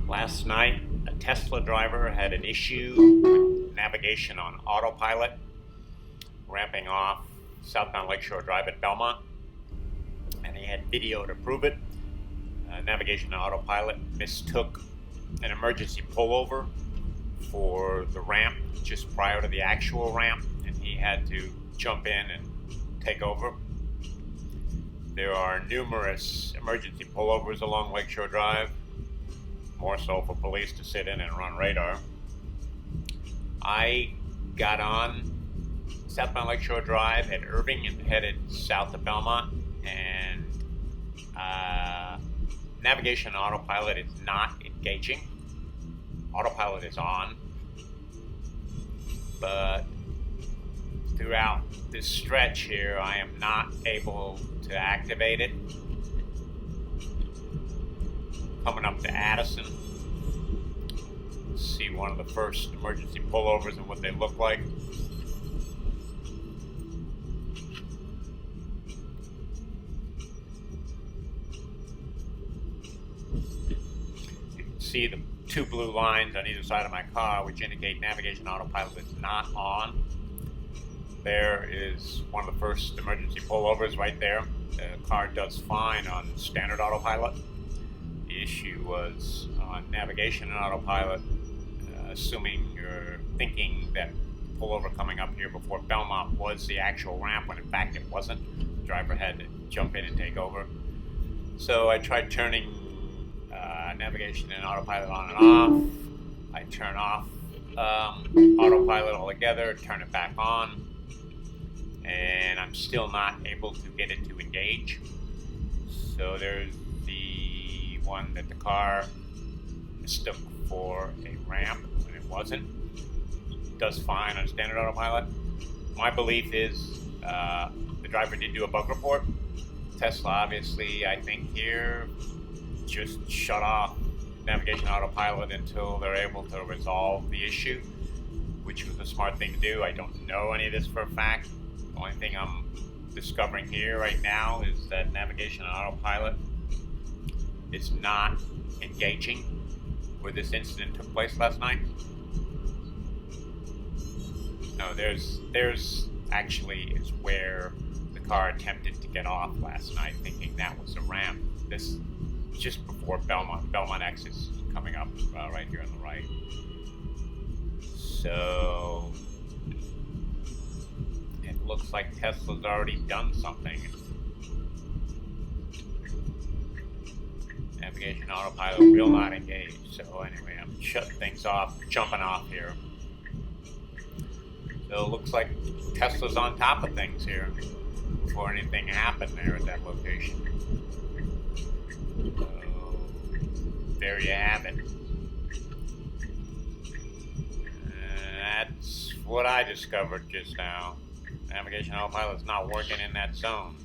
Last night, a Tesla driver had an issue with navigation on Autopilot, ramping off southbound Lakeshore Drive at Belmont, and he had video to prove it. Navigation on Autopilot mistook an emergency pullover for the ramp just prior to the actual ramp, and he had to jump in and take over. There are numerous emergency pullovers along Lakeshore Drive, more so for police to sit in and run radar. I got on southbound Lakeshore Drive at Irving and headed south to Belmont, and navigation on Autopilot is not engaging. Autopilot is on, but throughout this stretch here, I am not able to activate it. Coming up to Addison, see one of the first emergency pullovers and what they look like. You can see the two blue lines on either side of my car, which indicate navigation Autopilot is not on. There is one of the first emergency pullovers right there. The car does fine on standard Autopilot. The issue was on navigation and Autopilot, assuming you're thinking that the pullover coming up here before Belmont was the actual ramp, when in fact it wasn't. The driver had to jump in and take over. So I tried turning navigation and Autopilot on and off. I turn off Autopilot altogether, turn it back on, and I'm still not able to get it to engage. So there's the one that the car mistook for a ramp when it wasn't. It does fine on standard Autopilot. My belief is the driver did do a bug report. Tesla obviously, I think here, just shut off navigation Autopilot until they're able to resolve the issue, which was a smart thing to do. I don't know any of this for a fact. The only thing I'm discovering here right now is that navigation on Autopilot is not engaging where this incident took place last night. No, there's actually is where the car attempted to get off last night, thinking that was a ramp. This just before Belmont. Belmont X is coming up right here on the right. So it looks like Tesla's already done something. Navigation Autopilot will not engage. So anyway, I'm shutting things off, jumping off here. So it looks like Tesla's on top of things here before anything happened there at that location. So there you have it. That's what I discovered just now. Navigation Autopilot's not working in that zone.